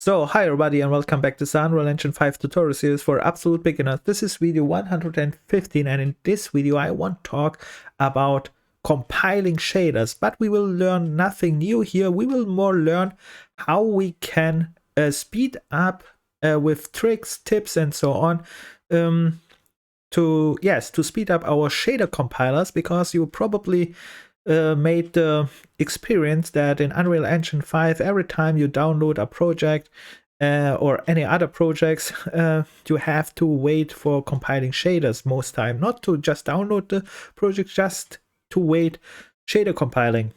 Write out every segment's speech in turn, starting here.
So, hi everybody and welcome back to the Unreal Engine 5 tutorial series for absolute beginners. This is video 115 and in this video I want to talk about compiling shaders, but we will learn nothing new here. We will more learn how we can speed up with tricks, tips and so on to speed up our shader compilers, because you probably made the experience that in Unreal Engine 5, every time you download a project or any other projects, you have to wait for compiling shaders most time. Not to just download the project, just to wait shader compiling.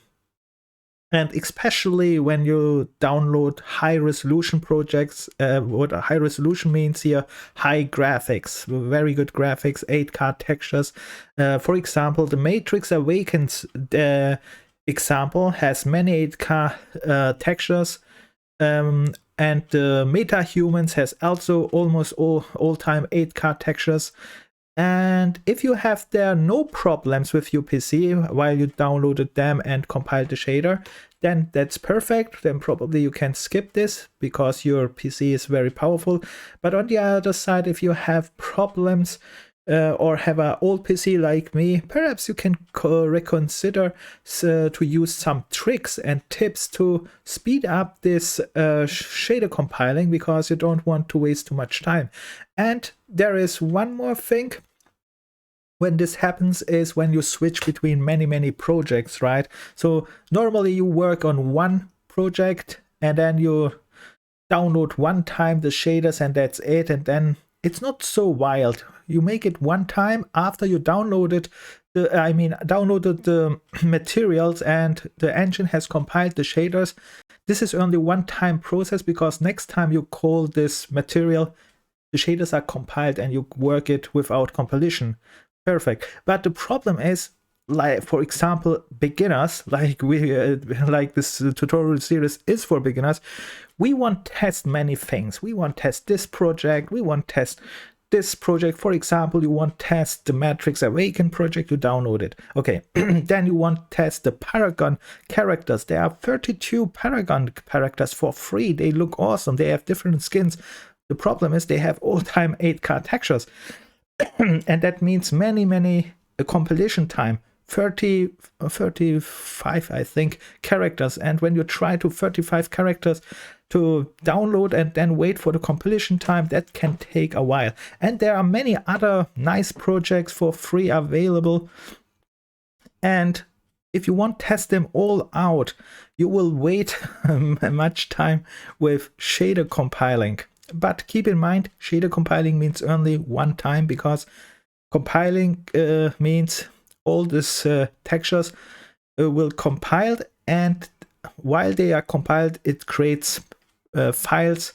And especially when you download high resolution projects, what a high resolution means here, high graphics, very good graphics, 8K textures. For example, the Matrix Awakens example has many 8K textures, and the MetaHumans has also almost all-time 8K textures. And if you have there no problems with your PC while you downloaded them and compiled the shader, then that's perfect. Then probably you can skip this because your PC is very powerful. But on the other side, if you have problems or have an old PC like me, perhaps you can reconsider to use some tricks and tips to speed up this shader compiling, because you don't want to waste too much time. And there is one more thing. When this happens is when you switch between many projects, right? So normally you work on one project and then you download one time the shaders and that's it, and then it's not so wild. You make it one time after you downloaded the materials and the engine has compiled the shaders. This is only one time process, because next time you call this material, the shaders are compiled and you work it without compilation. Perfect. But the problem is, like, for example, beginners, like this tutorial series is for beginners, we want to test many things. We want to test this project, we want to test this project. For example, you want to test the Matrix Awaken project, you download it. Okay, then you want to test the Paragon characters. There are 32 Paragon characters for free. They look awesome. They have different skins. The problem is they have all-time 8K textures. And that means many compilation time, 35 I think characters. And when you try to 35 characters to download and then wait for the compilation time, that can take a while. And there are many other nice projects for free available, and if you want to test them all out, you will wait much time with shader compiling. But keep in mind, shader compiling means only one time, because compiling means all these textures will compiled, and while they are compiled, it creates files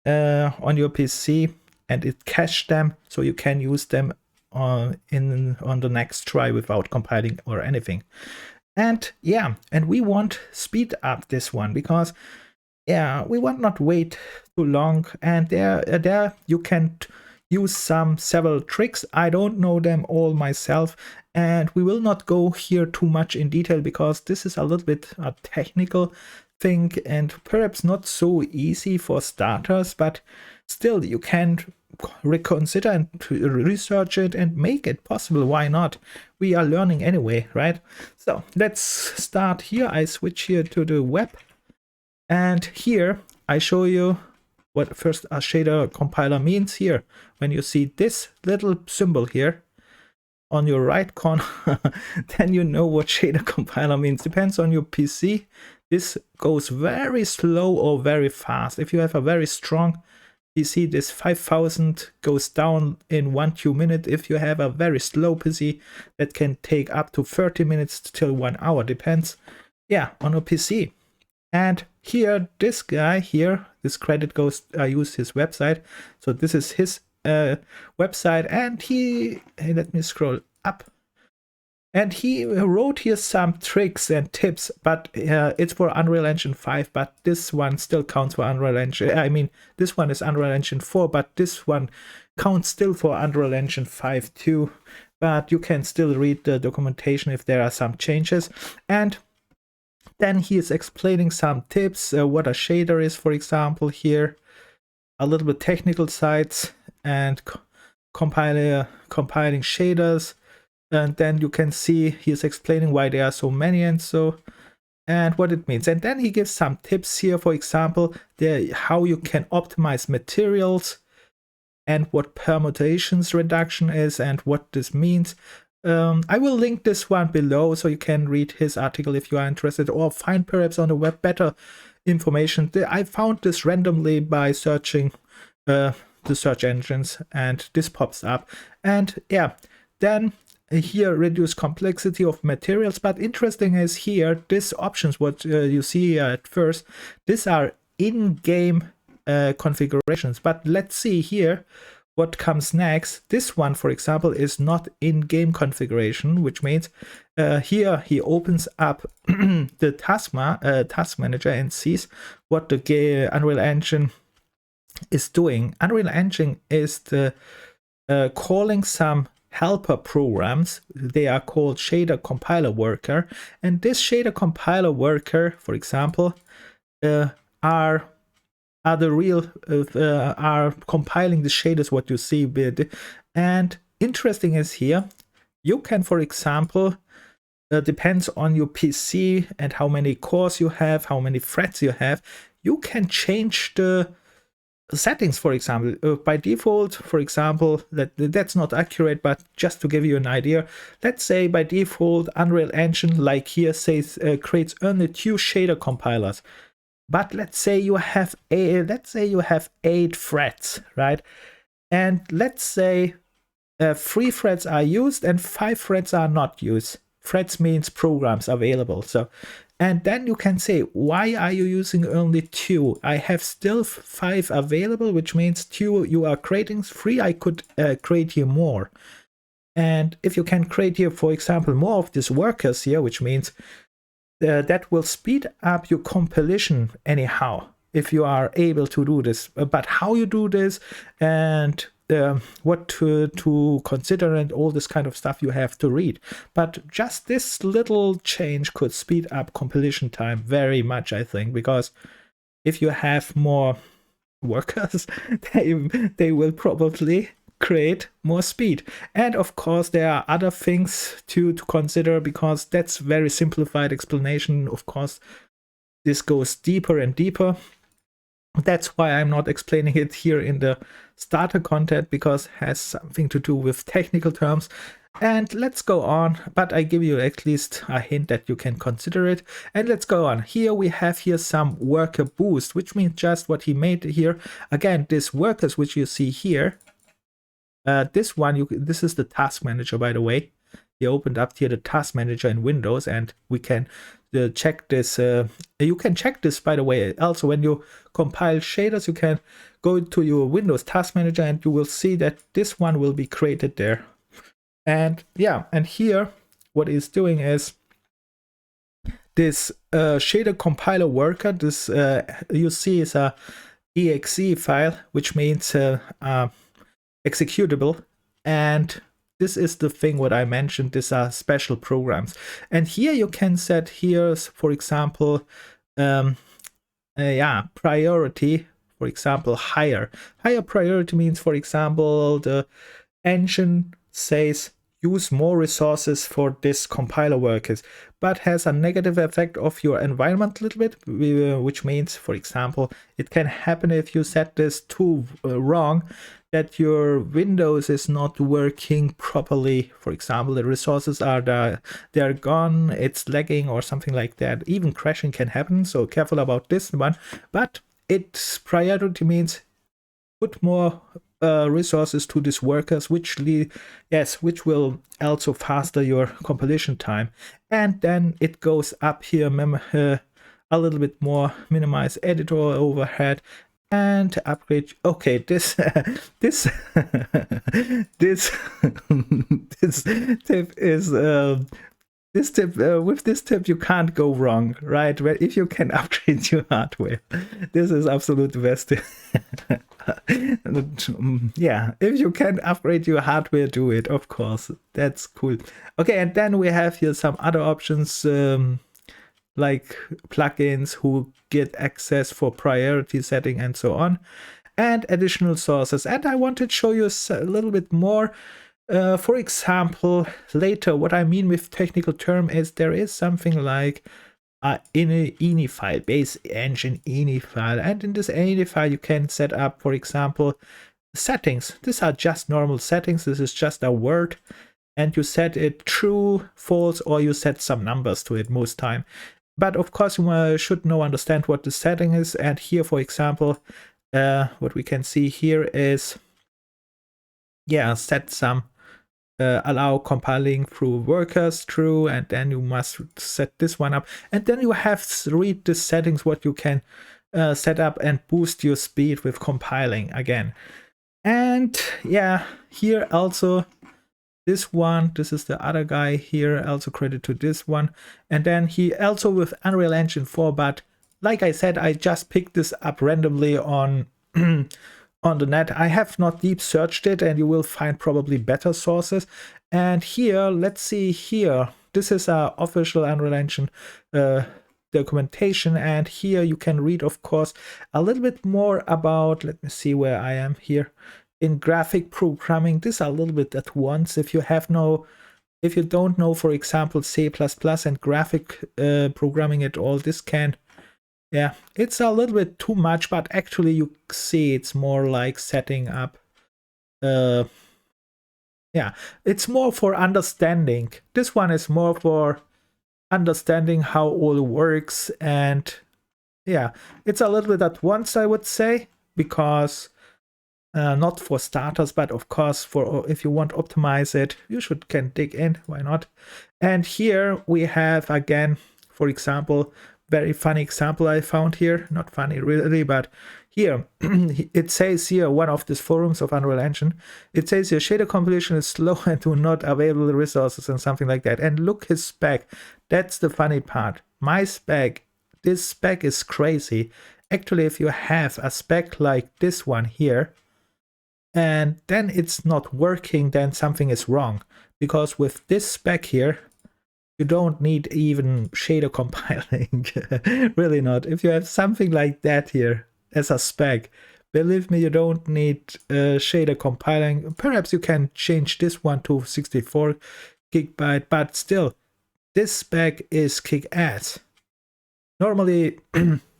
on your PC and it caches them, so you can use them on the next try without compiling or anything. And yeah, and we want speed up this one, because we want not wait too long, and there you can use several tricks. I don't know them all myself, and we will not go here too much in detail, because this is a little bit a technical thing and perhaps not so easy for starters, but still you can reconsider and research it and make it possible. Why not? We are learning anyway, right? So let's start here. I switch here to the web. And here I show you what first a shader compiler means. Here, when you see this little symbol here on your right corner, then you know what shader compiler means. Depends on your PC. This goes very slow or very fast. If you have a very strong PC, this 5000 goes down in 1-2 minutes. If you have a very slow PC, that can take up to 30 minutes till 1 hour. Depends, on your PC. And here, this guy here, this credit goes, I use his website. So this is his website, and let me scroll up. And he wrote here some tricks and tips, but it's for Unreal Engine 5, but this one still counts for Unreal Engine. I mean, this one is Unreal Engine 4, but this one counts still for Unreal Engine 5 too. But you can still read the documentation if there are some changes. And Then he is explaining some tips, what a shader is, for example, here, a little bit technical sides, and compiling shaders. And then you can see he is explaining why there are so many and what it means. And then he gives some tips here, for example, how you can optimize materials and what permutations reduction is and what this means. I will link this one below so you can read his article if you are interested, or find perhaps on the web better information. I found this randomly by searching the search engines, and this pops up. And yeah, then here reduce complexity of materials. But interesting is here, these options, what you see at first, these are in-game configurations. But let's see here what comes next. This one, for example, is not in-game configuration, which means here he opens up the task manager and sees what the Unreal Engine is doing. Unreal Engine is calling some helper programs. They are called shader compiler worker, and this shader compiler worker, for example, are compiling the shaders what you see with. And interesting is here, you can, for example, depends on your PC and how many cores you have, how many threads you have, you can change the settings. For example, by default, for example, that's not accurate, but just to give you an idea, let's say by default Unreal Engine, like here says, creates only 2 shader compilers. But let's say you have 8 threads, right? And let's say 3 threads are used and 5 threads are not used. Threads means programs available. So, and then you can say, why are you using only 2? I have still 5 available, which means 2 you are creating, 3 I could create here more. And if you can create here, for example, more of these workers here, which means that will speed up your compilation anyhow, if you are able to do this. But how you do this and what to consider and all this kind of stuff you have to read. But just this little change could speed up compilation time very much, I think, because if you have more workers, they will probably create more speed. And of course there are other things to consider, because that's very simplified explanation. Of course this goes deeper and deeper. That's why I'm not explaining it here in the starter content, because it has something to do with technical terms. And let's go on, but I give you at least a hint that you can consider it. And let's go on. Here we have here some worker boost, which means just what he made here. Again, these workers which you see here, this is the task manager, by the way. He opened up here the task manager in Windows, and we can check this. You can check this, by the way. Also, when you compile shaders, you can go to your Windows task manager and you will see that this one will be created there. And yeah, and here what it's doing is this shader compiler worker. This you see is a exe file, which means executable. And this is the thing what I mentioned. These are special programs. And here you can set here, for example, priority. For example, higher priority means, for example, the engine says use more resources for this compiler workers, but has a negative effect of your environment a little bit, which means, for example, it can happen if you set this too wrong, that your Windows is not working properly. For example, the resources are they're gone, it's lagging or something like that. Even crashing can happen, so careful about this one. But its priority means put more resources to these workers, which will also faster your compilation time. And then it goes up here, a little bit more, minimize editor overhead and upgrade. Okay, this this tip is with this tip you can't go wrong, right? Well, if you can upgrade your hardware, this is absolute best. Yeah, if you can upgrade your hardware, do it, of course. That's cool. Okay, and then we have here some other options, like plugins who get access for priority setting and so on, and additional sources. And I wanted to show you a little bit more. For example, later, what I mean with technical term is there is something like ini file, base engine ini file, and in this ini file you can set up, for example, settings. These are just normal settings. This is just a word, and you set it true, false, or you set some numbers to it most time. But of course you should understand what the setting is. And here, for example, what we can see here is, yeah, set some allow compiling through workers true, and then you must set this one up, and then you have to read the settings what you can set up and boost your speed with compiling again. And yeah, here also this one, this is the other guy here, also credit to this one. And then he also with Unreal Engine 4, but like I said, I just picked this up randomly on on the net. I have not deep searched it, and you will find probably better sources. And here, let's see here, this is our official Unreal Engine documentation, and here you can read, of course, a little bit more about, let me see where I am here, in graphic programming. This a little bit at once. If you don't know, for example, C++ and graphic programming at all, this can, yeah, it's a little bit too much, but actually you see it's more like setting up, yeah, it's more for understanding. This one is more for understanding how all works, and yeah, it's a little bit at once, I would say, because not for starters, but of course for if you want to optimize it, you can dig in, why not? And here we have again, for example, very funny example I found here, not funny really, but here it says here, one of these forums of Unreal Engine, it says your shader compilation is slow and do not available resources and something like that. And look his spec, that's the funny part. My spec, this spec is crazy. Actually, if you have a spec like this one here, and then it's not working, then something is wrong. Because with this spec here, you don't need even shader compiling. Really not. If you have something like that here as a spec, believe me, you don't need shader compiling. Perhaps you can change this one to 64 GB, but still, this spec is kick-ass. Normally,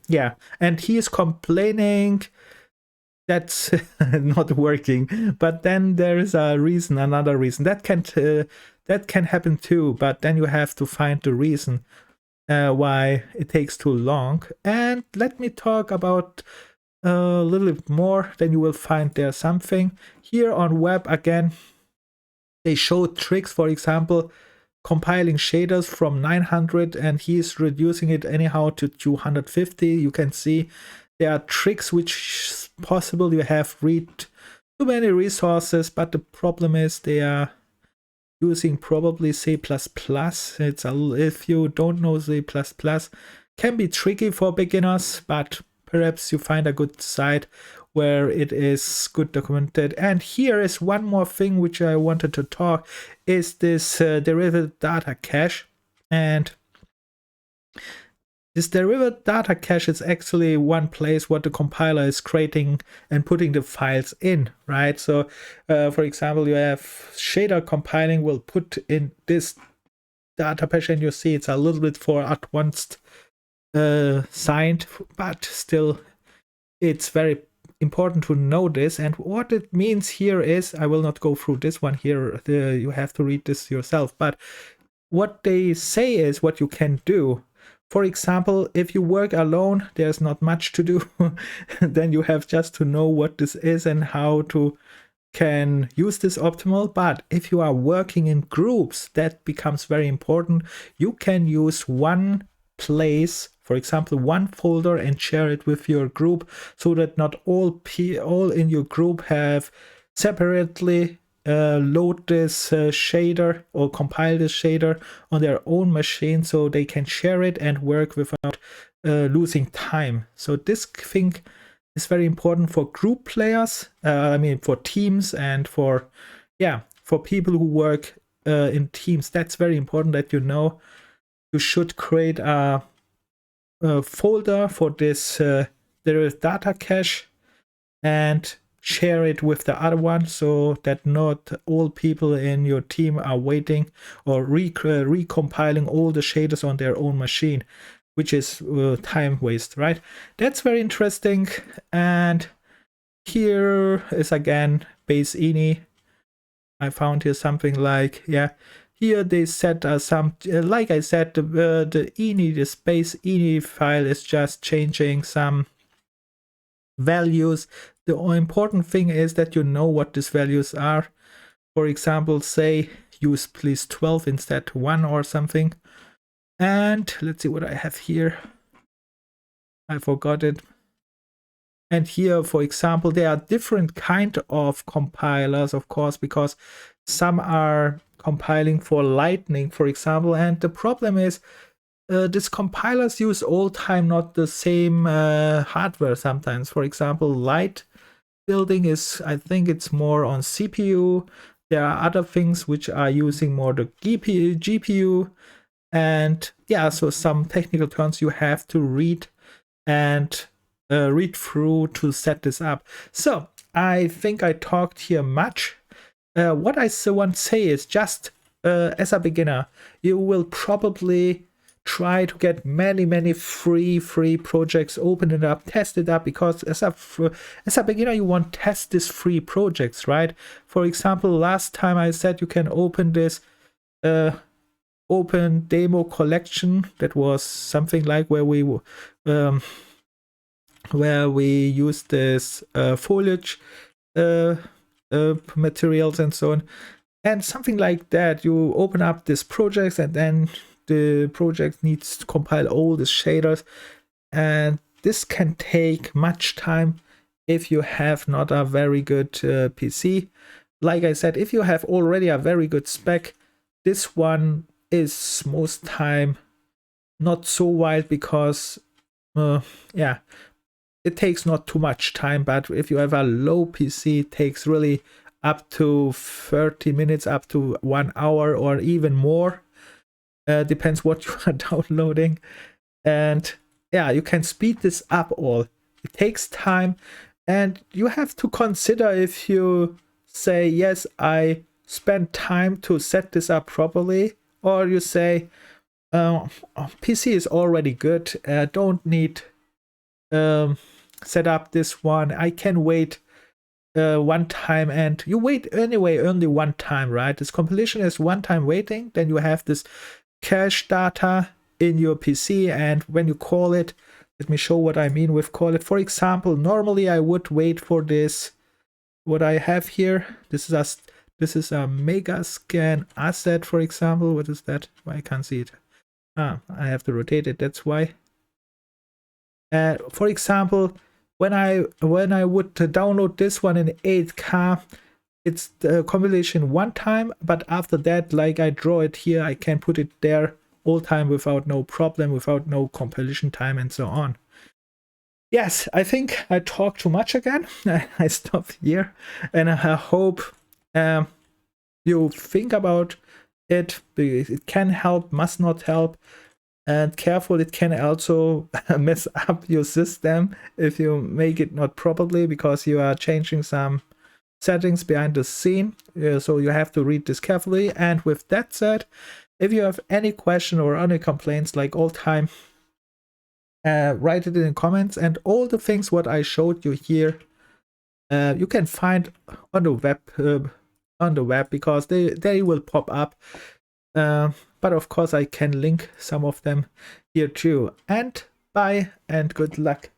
yeah, and he is complaining that's not working, but then there is a reason, another reason that can happen too, but then you have to find the reason why it takes too long. And let me talk about a little bit more, then you will find there something here on web. Again, they show tricks, for example, compiling shaders from 900, and he's reducing it anyhow to 250. You can see there are tricks which possible you have read too many resources, but the problem is they are using probably C++. It's if you don't know C++, can be tricky for beginners, but perhaps you find a good site where it is good documented. And here is one more thing which I wanted to talk, is this Derivered data cache. And this Derivered data cache is actually one place what the compiler is creating and putting the files in, right? So, for example, you have shader compiling will put in this data cache, and you see it's a little bit for advanced signed, but still, it's very important to know this. And what it means here is, I will not go through this one here. You have to read this yourself. But what they say is what you can do. For example, if you work alone, there's not much to do. Then you have just to know what this is and how to can use this optimal. But if you are working in groups, that becomes very important. You can use one place, for example, one folder, and share it with your group, so that not all in your group have separately load this shader or compile this shader on their own machine, so they can share it and work without losing time. So this thing is very important for group players, I mean for teams, and for people who work in teams. That's very important that you know. You should create a folder for this Derived data cache and share it with the other one, so that not all people in your team are waiting or recompiling all the shaders on their own machine, which is time waste, right? That's very interesting. And here is again base ini. I found here something like, yeah, here they set some, like I said, the ini, the space ini file is just changing some values. The important thing is that you know what these values are. For example, say use please 12 instead 1 or something. And let's see what I have here. I forgot it. And here, for example, there are different kind of compilers, of course, because some are compiling for Lightning, for example. And the problem is these compilers use all time not the same hardware sometimes. For example, light building is, I think it's more on CPU. There are other things which are using more the GPU. And yeah, so some technical terms you have to read and read through to set this up. So I think I talked here much. What I want to say is just as a beginner, you will probably try to get many free projects, open it up, test it up, because as a beginner you want to test these free projects, right? For example, last time I said you can open this open demo collection. That was something like where we use this foliage materials and so on, and something like that. You open up this projects and then the project needs to compile all the shaders, and this can take much time if you have not a very good PC. Like I said, if you have already a very good spec, this one is most time not so wide, because yeah, it takes not too much time. But if you have a low PC, it takes really up to 30 minutes, up to 1 hour, or even more. Depends what you are downloading. And yeah, you can speed this up all. It takes time, and you have to consider, if you say, yes, I spent time to set this up properly, or you say, PC is already good, don't need set up this one, I can wait one time. And you wait anyway only one time, right? This compilation is one time waiting, then you have this cache data in your PC, and when you call it, let me show what I mean with call it. For example, normally I would wait for this, what I have here. This is a mega scan asset, for example. What is that? Why I can't see it? I have to rotate it, that's why. For example, when I would download this one in 8K, it's the compilation one time, but after that, like I draw it here, I can put it there all time without no problem, without no compilation time and so on. Yes, I think I talked too much again. I stop here, and I hope you think about it. It can help, must not help. And careful, it can also mess up your system if you make it not properly, because you are changing some settings behind the scene. So you have to read this carefully. And with that said, if you have any question or any complaints, like all time, write it in the comments. And all the things what I showed you here, you can find on the web, because they will pop up. But of course I can link some of them here too. And bye and good luck.